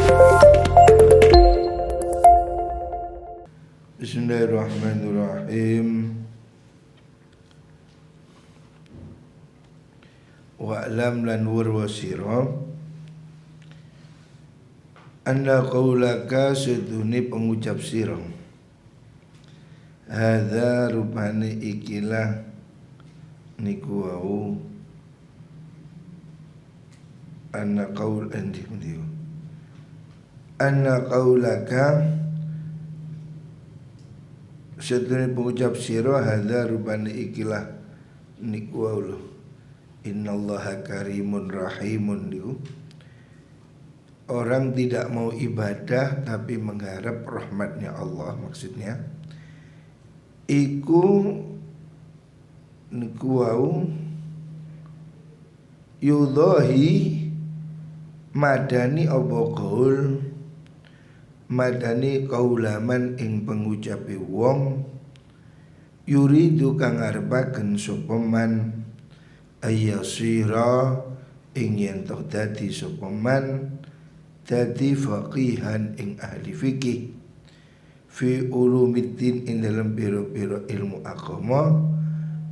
Bismillahirrahmanirrahim. Wa'lam lan warwasira anna qaulaka seduni pengucap sira hadza rupane ikilah niku wau anna qaul andiu anna qaulaka sedune pengucap sira hadza rupane ikilah niku wau lho innallaha karimun rahimun niku. Orang tidak mau ibadah tapi mengharap rahmatnya Allah, maksudnya iku niku wau yudhahi madani apa qaul madani qaulaman ing pengucape wong yuridu kang arepaken sapa man ayyasira ing yen to dadi sapa man dadi faqihan ing ahli fikih fi ulumiddin ing dalam pira-pira ilmu agama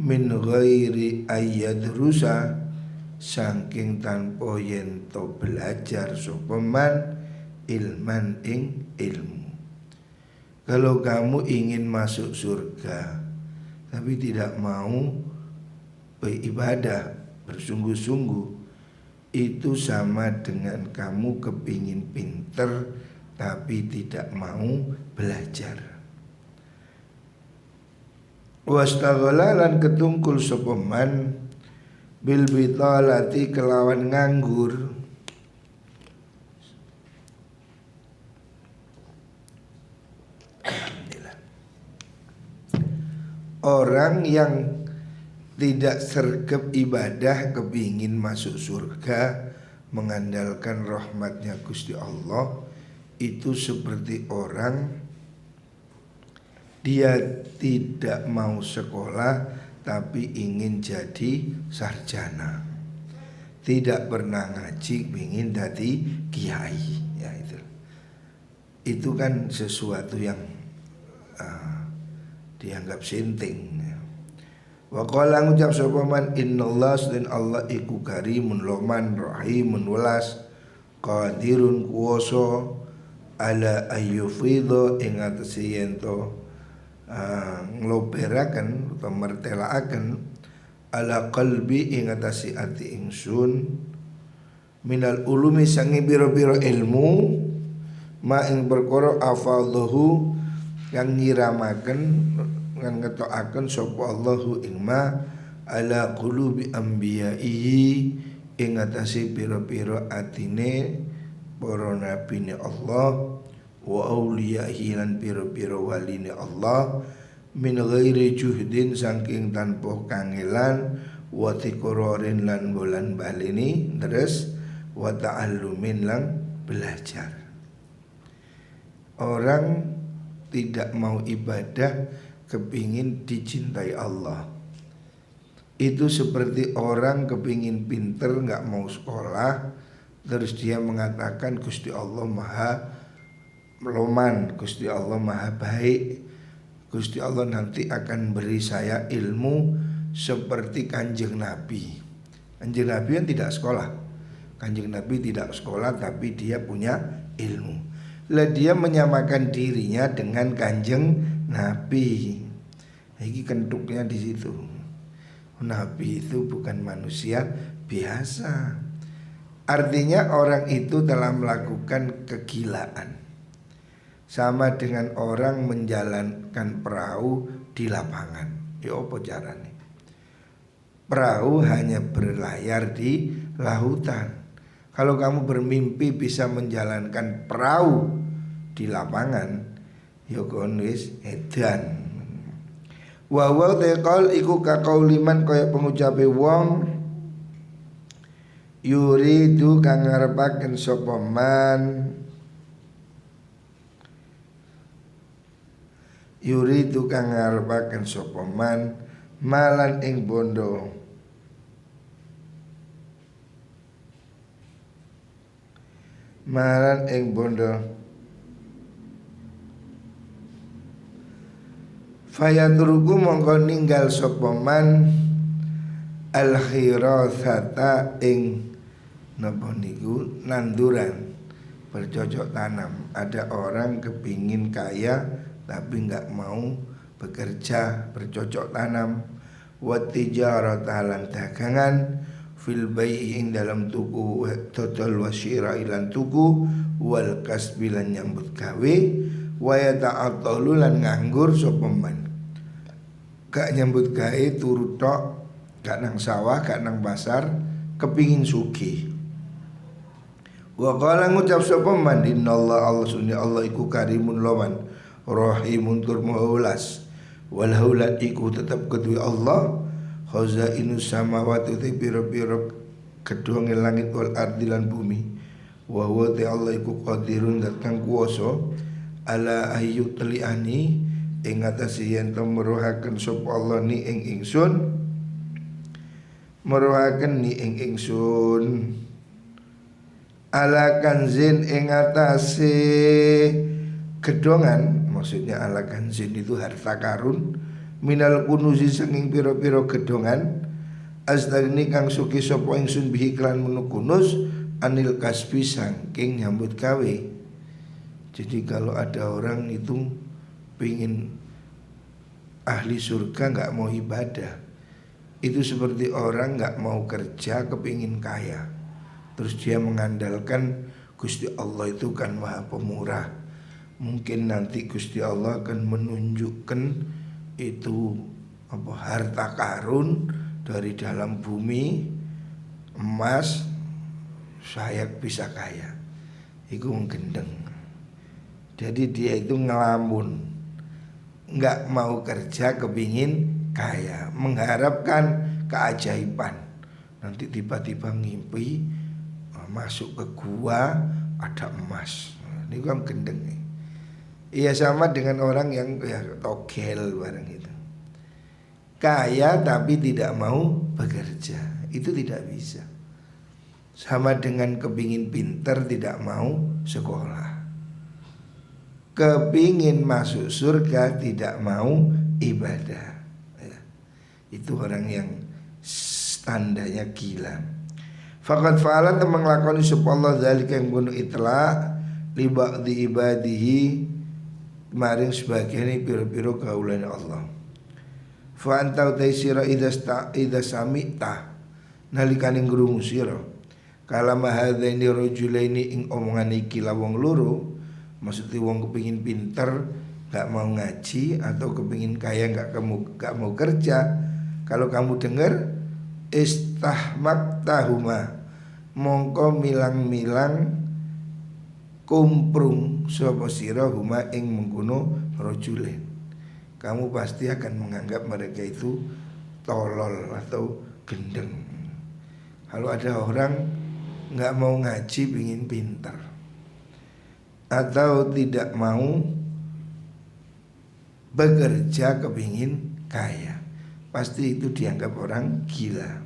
min ghairi ayyadrusa saking tanpa yen to belajar sapa man ilman ing ilmu. Kalau kamu ingin masuk surga tapi tidak mau beribadah bersungguh-sungguh, itu sama dengan kamu kepingin pinter tapi tidak mau belajar. Wastaghala lan ketungkul sapa man bil bitalati kelawan nganggur. Orang yang tidak sergap ibadah kepingin masuk surga mengandalkan rahmatnya Gusti Allah, itu seperti orang dia tidak mau sekolah tapi ingin jadi sarjana, tidak pernah ngaji ingin jadi kiai, ya itu kan sesuatu yang dianggap sinting. Wa qala ngucap sapa man innallaha dan Allah iku karimun loman rahimun welas qadirun kuwasa ala ayyufidha ing atase yen to ngloperaken utawa mertelaaken ala qalbi ing atase ati ingsun minal ulumi sange biro-biro ilmu ma ing perkara afadhahu yang nyiramaken ngan ngetokaken sapa Allahu ing ma ala qulubi anbiya'ihi ing atase pira-pira atine para nabine Allah wa auliyahi lan pira-pira waline Allah min ghairi juhdin saking tanpa kangelan wa tiqrarin lan bolan baleni terus wa ta'allumin lan belajar. Orang tidak mau ibadah kepingin dicintai Allah, itu seperti orang kepingin pinter gak mau sekolah terus dia mengatakan Gusti Allah maha loman, Gusti Allah maha baik, Gusti Allah nanti akan beri saya ilmu seperti Kanjeng Nabi. Kanjeng Nabi yang tidak sekolah, Kanjeng Nabi tidak sekolah tapi dia punya ilmu. Lah dia menyamakan dirinya dengan Kanjeng Nabi. Ini kentuknya di situ. Nabi itu bukan manusia biasa. Artinya orang itu telah melakukan kegilaan. Sama dengan orang menjalankan perahu di lapangan. Ya apa caranya? Perahu hanya berlayar di lautan. Kalau kamu bermimpi bisa menjalankan perahu di lapangan, ya kon wis edan. Wa wa taqal iku kakauliman kaya pengucape wong yuridu kang ngarepaken sapa man yuridu kang ngarepaken sapa man malan ing bondo maran ing bondo. Fayatruku mongko ninggal sapa man al khirathata ing napa niku nanduran bercocok tanam. Ada orang kepingin kaya tapi nggak mau bekerja bercocok tanam. Wa tijarata lan dagangan fil bai'i ing dalam tuku total wasyira ilan tuku wal kasbilan nyambut gawe wa yata'attalu lan nganggur sapa man. Gak nyambut gawe turu tok, gak nang sawah, gak nang pasar, kepingin sugih. Wa qala ngucap sapa man innallaha Allah sunni Allah iku karimun lawan rahimun tur maulas wal haulat iku tetap kedue Allah khazainus samawati te pira-pira gedhonge langit wal ardi lan bumi wa huwa ta Allah iku qadirun dat kang kuwasa ala ayu teliani ing atase yen to meruhaken sapa Allah ni ing ingsun meruhaken ni ing ingsun ala kanzin ing atase gedongan, maksudnya ala kanzin itu harta karun minal kunuzi sanging pira-pira gedongan astagni kang suki sapa ingsun bihi klan menu kunus anil kasbi saking nyambut gawe. Jadi kalau ada orang itu pingin ahli surga nggak mau ibadah, itu seperti orang nggak mau kerja kepingin kaya. Terus dia mengandalkan Gusti Allah itu kan maha pemurah. Mungkin nanti Gusti Allah akan menunjukkan itu apa harta karun dari dalam bumi emas, saya bisa kaya. Iku menggendeng. Jadi dia itu ngelamun, nggak mau kerja kepingin kaya, mengharapkan keajaiban. Nanti tiba-tiba ngimpi masuk ke gua ada emas. Ini kan gendeng nih. Iya sama dengan orang yang ya togel barang itu. Kaya tapi tidak mau bekerja, itu tidak bisa. Sama dengan kepingin pinter tidak mau sekolah. Kepingin masuk surga tidak mau ibadah ya. Itu orang yang tandanya gila. Faqad fa'alan temang lakoni sapa Allah zalika yang bunuh itla li ba'di ibadihi maring sebagian pira-pira kaulane Allah. Fa anta taisira idza sami'ta nalikane ngrungu sira kalama hadaini rajulaini ing omongan iki la wong loro. Maksudnya wong kepingin pinter gak mau ngaji atau kepingin kaya gak mau kerja. Kalau kamu dengar istahmaktahuma mongko milang-milang kumprung sapa sira huma ing mengkono rajulen. Kamu pasti akan menganggap mereka itu tolol atau gendeng. Kalau ada orang gak mau ngaji pingin pinter atau tidak mau bekerja kepingin kaya, pasti itu dianggap orang gila.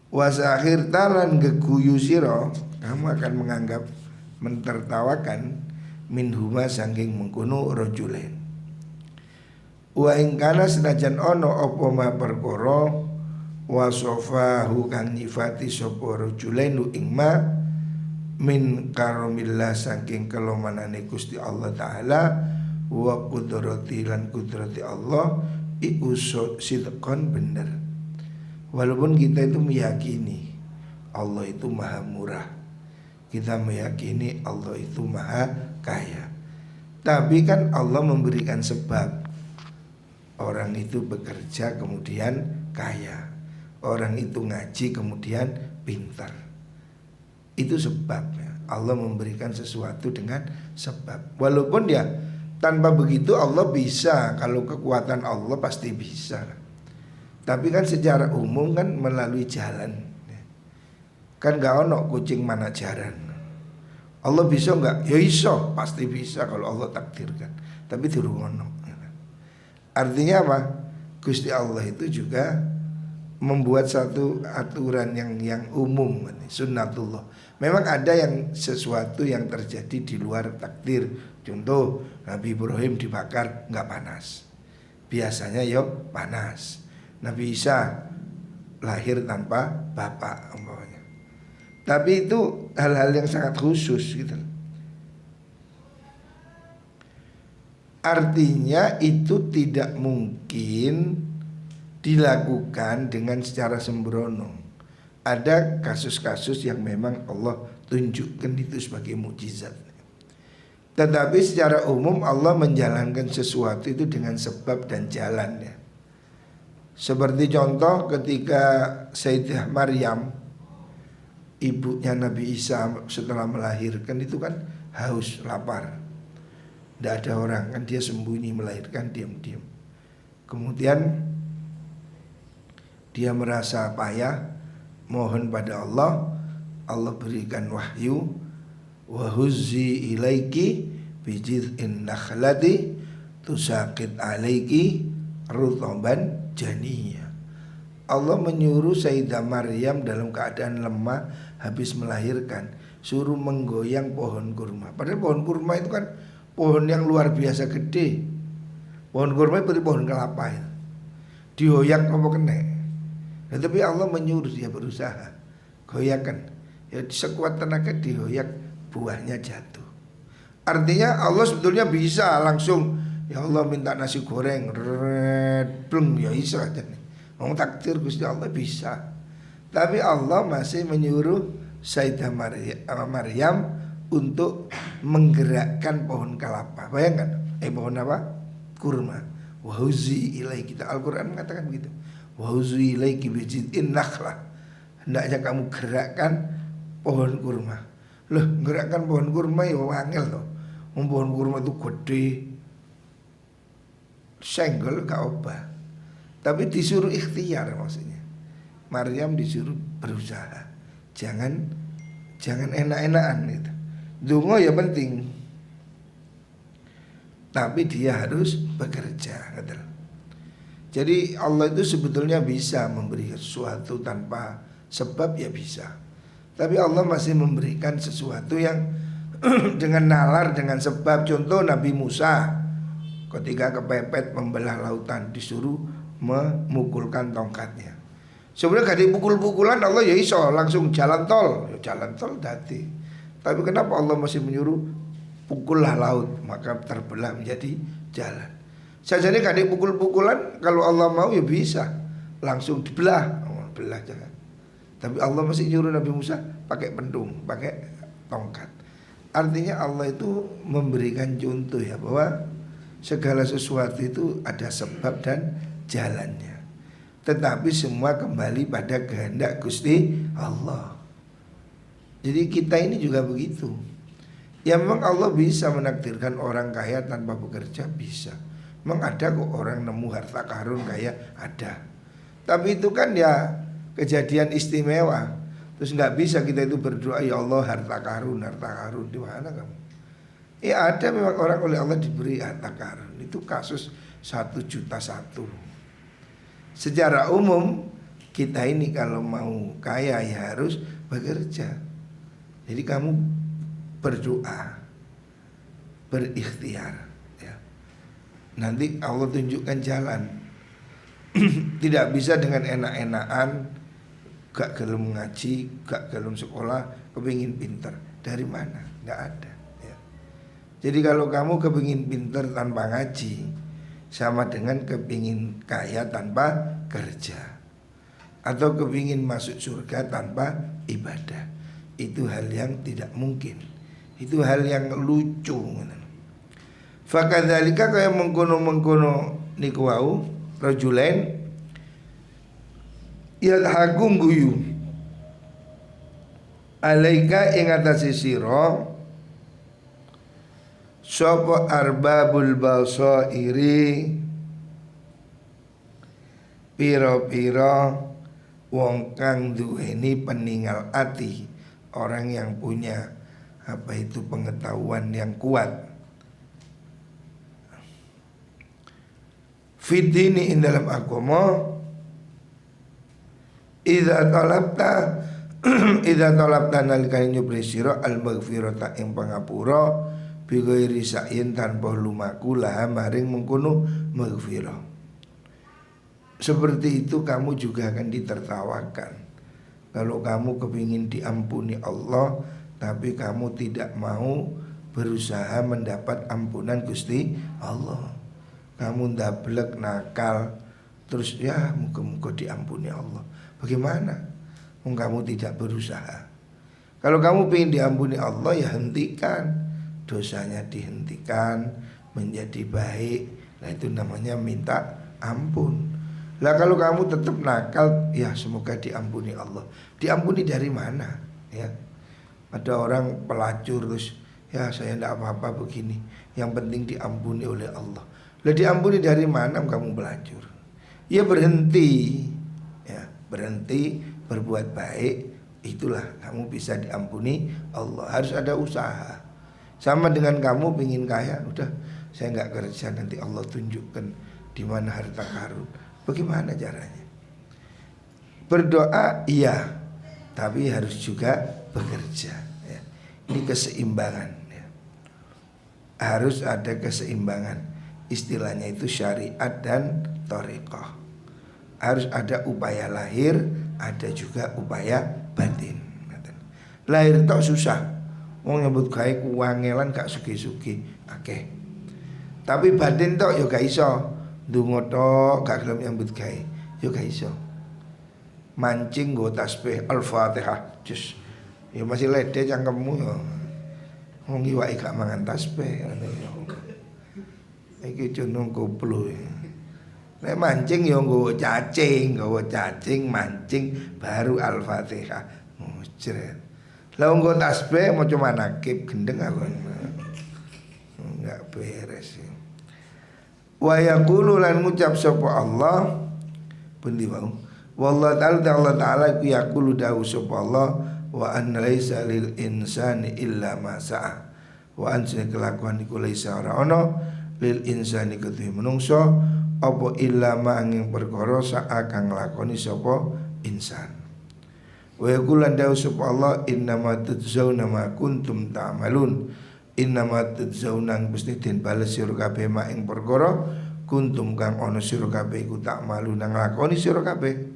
Wasakhir talan geguyu siro, kamu akan menganggap mentertawakan minhuma sangking mengkuno rojulen. Wa ingkana senajan ono opo ma perkara wasofahu kang nyifati sopo rojulen ing ma min karomillah saking kelomanane Gusti Allah Ta'ala wa kudrati lan kudrati Allah iku sidqan bener. Walaupun kita itu meyakini Allah itu maha murah, kita meyakini Allah itu maha kaya, tapi kan Allah memberikan sebab. Orang itu bekerja kemudian kaya, orang itu ngaji kemudian pintar. Itu sebabnya. Allah memberikan sesuatu dengan sebab. Walaupun dia tanpa begitu Allah bisa. Kalau kekuatan Allah pasti bisa. Tapi kan secara umum kan melalui jalan. Kan gak ono kucing mana jaran. Allah bisa enggak? Ya iso, pasti bisa kalau Allah takdirkan. Tapi durung ono. Artinya apa? Gusti Allah itu juga membuat satu aturan yang umum, sunnatullah. Memang ada yang sesuatu yang terjadi di luar takdir. Contoh Nabi Ibrahim dibakar nggak panas, biasanya yo panas. Nabi Isa lahir tanpa bapak umpamanya. Tapi itu hal-hal yang sangat khusus gitu. Artinya itu tidak mungkin dilakukan dengan secara sembrono. Ada kasus-kasus yang memang Allah tunjukkan itu sebagai mukjizat. Tetapi secara umum Allah menjalankan sesuatu itu dengan sebab dan jalannya. Seperti contoh ketika Sayyidah Maryam, ibunya Nabi Isa, setelah melahirkan itu kan haus, lapar. Tidak ada orang, kan dia sembunyi melahirkan diam-diam. Kemudian dia merasa payah, mohon pada Allah. Allah berikan wahyu, wa huzzi ilaiki bijid'in nakhlati tusaqit alaiki rutaban janiyya. Allah menyuruh Sayyidah Maryam dalam keadaan lemah habis melahirkan, suruh menggoyang pohon kurma. Padahal pohon kurma itu kan pohon yang luar biasa gede. Pohon kurma seperti pohon kelapa itu. Dihoyak apa kena. Nah, tapi Allah menyuruh dia berusaha, goyakan. Ya sekuat tenaga dihoyak, buahnya jatuh. Artinya Allah sebetulnya bisa langsung, ya Allah minta nasi goreng, blung, ya bisa aja nih. Mau takdir Gusti Allah bisa. Tapi Allah masih menyuruh Sayyidah Maryam untuk menggerakkan pohon kelapa. Bayangkan, pohon apa? Kurma. Wa huzi ilaiki, kita Al-Qur'an mengatakan begitu. Wa huzi ilaiki bijid'in nakhlah. Hendaknya kamu gerakkan pohon kurma. Loh, gerakkan pohon kurma ya wangel loh. Pohon kurma itu gede, senggol gak obah. Tapi disuruh ikhtiar maksudnya. Maryam disuruh berusaha. Jangan enak-enakan gitu. Dungo ya penting, tapi dia harus bekerja. Jadi Allah itu sebetulnya bisa memberi sesuatu tanpa sebab, ya bisa. Tapi Allah masih memberikan sesuatu yang dengan nalar, dengan sebab. Contoh Nabi Musa ketika kepepet membelah lautan, disuruh memukulkan tongkatnya. Sebenarnya gak dipukul-pukulan Allah ya iso langsung jalan tol, ya jalan tol dadi. Tapi kenapa Allah masih menyuruh pukullah laut, maka terbelah menjadi jalan. Sajane gak dipukul-pukulan, kalau Allah mau ya bisa langsung dibelah, belah jangan. Tapi Allah masih nyuruh Nabi Musa pakai pendung, pakai tongkat. Artinya Allah itu memberikan contoh ya, bahwa segala sesuatu itu ada sebab dan jalannya. Tetapi semua kembali pada kehendak Gusti Allah. Jadi kita ini juga begitu. Ya memang Allah bisa menakdirkan orang kaya tanpa bekerja, bisa. Memang ada kok orang nemu harta karun kaya, ada. Tapi itu kan ya kejadian istimewa. Terus nggak bisa kita itu berdoa, ya Allah harta karun di mana kamu? Ya ada memang orang oleh Allah diberi harta karun. Itu kasus 1 juta 1. Secara umum kita ini kalau mau kaya ya harus bekerja. Jadi kamu berdoa, berikhtiar ya. Nanti Allah tunjukkan jalan. Tidak bisa dengan enak-enakan, gak gelem ngaji, gak gelem sekolah, kepingin pinter. Dari mana? Gak ada ya. Jadi kalau kamu kepingin pinter tanpa ngaji, sama dengan kepingin kaya tanpa kerja, atau kepingin masuk surga tanpa ibadah. Itu hal yang tidak mungkin. Itu hal yang lucu. Fakadzalika kaya mengkono-mengkono niku wau rajulain yadhakum guyu alaika ing atase sira sapa arbabul basairi pira-pira wong kang duweni peninggal ati, orang yang punya apa itu pengetahuan yang kuat. Fitini in dalam agama, idza talabta Idza talabta nalikane nyupri sira al maghfirata ing pangapura bi ghairi sa'in tanpa lumaku lah maring mengkono maghfirah. Seperti itu kamu juga akan ditertawakan. Kalau kamu kepingin diampuni Allah tapi kamu tidak mau berusaha mendapat ampunan Gusti Allah, kamu ndablek nakal terus ya muga-muga diampuni Allah, bagaimana? Kamu tidak berusaha. Kalau kamu ingin diampuni Allah ya hentikan dosanya, dihentikan menjadi baik. Nah itu namanya minta ampun. Lah kalau kamu tetap nakal ya semoga diampuni Allah. Diampuni dari mana? Ya, ada orang pelacur terus ya saya tidak apa-apa begini, yang penting diampuni oleh Allah. Lah diampuni dari mana kamu pelacur? Ya berhenti, ya berhenti berbuat baik, itulah kamu bisa diampuni Allah. Harus ada usaha. Sama dengan kamu pingin kaya, udah saya nggak kerja nanti Allah tunjukkan di mana harta karun. Bagaimana caranya? Berdoa iya, tapi harus juga bekerja. Ya. Ini keseimbangan. Ya. Harus ada keseimbangan. Istilahnya itu syariat dan thariqah. Harus ada upaya lahir, ada juga upaya batin. Lahir tok susah. Wong nyebut gawe kuwangelan gak sugi-sugi akeh. Tapi batin tok ya gak iso. Ndonga tok gak gelem nyambut gawe, ya gak iso. Mancing nggo tasbih Al-Fatihah jus. Ya masih lede cangkemmu ya. Wong iwake gak mangan tasbih. Iki jeneng koplo ya. Nek mancing ya nggawa cacing, mancing baru Al-Fatihah. Mujret. Lah nggo tasbih maca manakib gendeng aku. Enggak beres. Wa yaqulu lan ngucap sapa Allah pundi wau. Wallahu ta'ala ta'ala ku yaqulu dawu sapa Allah wa an laisa lil insani illa ma sa'a. Wa an kelakuan iku laisa ora ana lil insani kedue menungso apa illa ma angin perkara sak kang nglakoni sapa insan. Wa yaqulan dawu sapa Allah innama tujzauna ma kuntum ta'malun. Innama tujzauna mesti den bales sira kabeh mak ing perkara kuntum kang ana sira kabeh iku ta'malun nang nglakoni sira kabeh.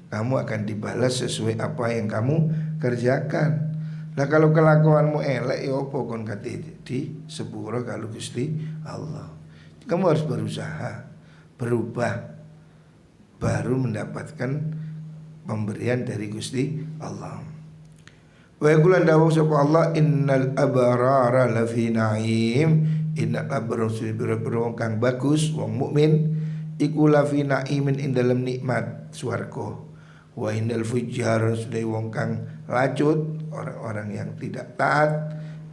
Kamu akan dibalas sesuai apa yang kamu kerjakan. Lah kalau kelakuanmu elek ya apa kon kate di sepuro kalau Gusti Allah. Kamu harus berusaha berubah baru mendapatkan pemberian dari Gusti Allah. Wa yaqulan dawu sapa Allah innal abrara lafi na'im. Innal abrara sira-sira kang bagus wong mukmin iku lafi na'imin ing dalem nikmat swarga. Wa innal fujjar sedaya wong kang lacut orang-orang yang tidak taat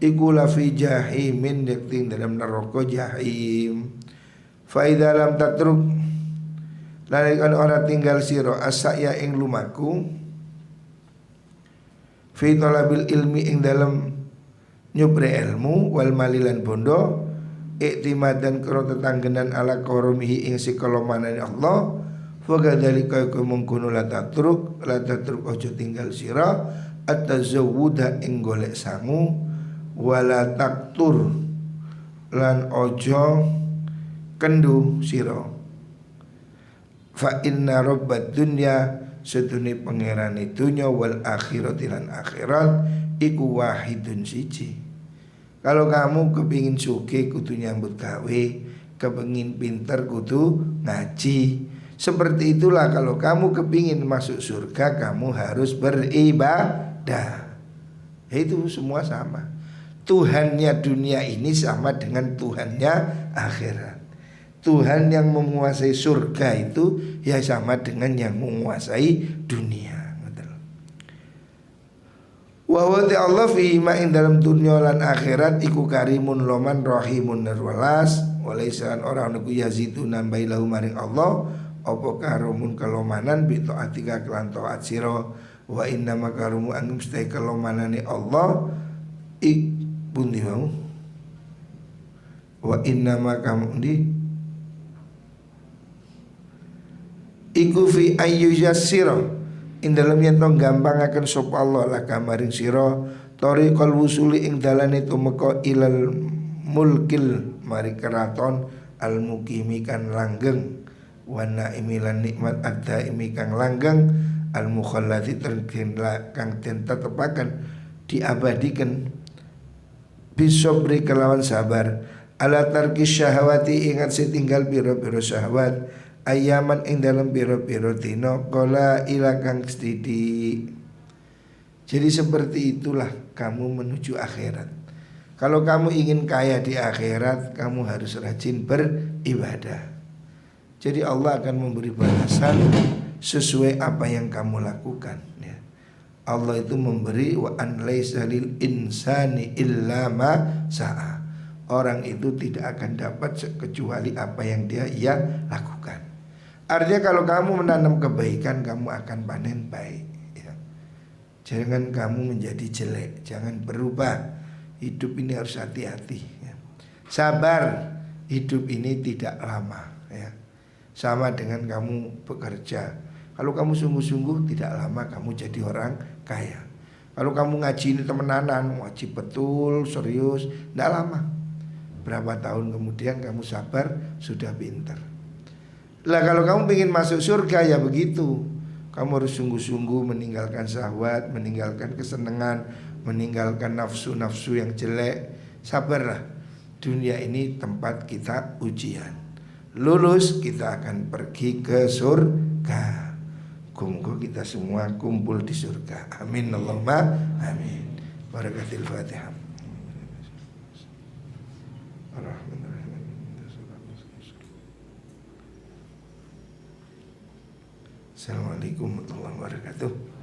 iku lafi jahimin ing dalam neraka jahim. Fa idza lam tatruk lalikan ora tinggal sira asaya ing lumaku fi talabil ilmi ing dalam nyupre ilmu wal malilan bondo iktimadan karo tetanggenan ala karumihi ing sikalomanane Allah fa kadzalika kumungkunu la tatruk ojo tinggal sira at-tazawwuda ing golek sangu wala taktur lan ojo kendu sira. Fa inna rabbad dunya sedune pangerane dunya wal akhirati lan akhirat iku wahidun siji. Kalau kamu kepingin sugih kudu nyambut gawe, kepingin pinter kudu ngaji. Seperti itulah kalau kamu kepingin masuk surga kamu harus beribadah. Itu semua sama. Tuhannya dunia ini sama dengan Tuhannya akhirat. Tuhan yang menguasai surga itu ya sama dengan yang menguasai dunia. Wa huwa Allah fi ma ing dalam dunia lan akhirat iku karimun loman rahimun nirwalas walaisan orang niku yazidu nambahi lahu maring Allah apa karumun kelomanan bi taatika kelan taat sira wa inna makarumu an mustai kelomanane Allah ik pundi wau wa inna makamundi iku fi ayyujassira ing dalem yen to gampangaken sapa Allah laka maring sira tariqal wusuli ing dalane tumeka ilal mulkil mari keraton al mukimi kan langgeng wa naimi lan nikmat ad-daimi kang langgeng al mukhallati kang den tetepaken diabadikan bisobri kelawan sabar ala tarki syahwati ingat setinggal piro-piro syahwat ayaman ing dalam piro-piro dino kola ilakang stidi. Jadi seperti itulah kamu menuju akhirat. Kalau kamu ingin kaya di akhirat, kamu harus rajin beribadah. Jadi Allah akan memberi balasan sesuai apa yang kamu lakukan ya. Allah itu memberi wa an laisa lil insani illa ma sa'a. Orang itu tidak akan dapat kecuali apa yang dia lakukan. Artinya kalau kamu menanam kebaikan, kamu akan panen baik ya. Jangan kamu menjadi jelek, jangan berubah. Hidup ini harus hati-hati ya. Sabar, hidup ini tidak lama ya. Sama dengan kamu bekerja. Kalau kamu sungguh-sungguh tidak lama kamu jadi orang kaya. Kalau kamu ngaji ini temenanan, wajib betul, serius, tidak lama. Berapa tahun kemudian kamu sabar, sudah pintar. Lah kalau kamu ingin masuk surga ya begitu. Kamu harus sungguh-sungguh meninggalkan syahwat, meninggalkan kesenangan, meninggalkan nafsu-nafsu yang jelek. Sabarlah. Dunia ini tempat kita ujian. Lulus kita akan pergi ke surga. Semoga kita semua kumpul di surga. Amin Allahumma amin. Barakatil Fatihah. Assalamualaikum warahmatullahi wabarakatuh.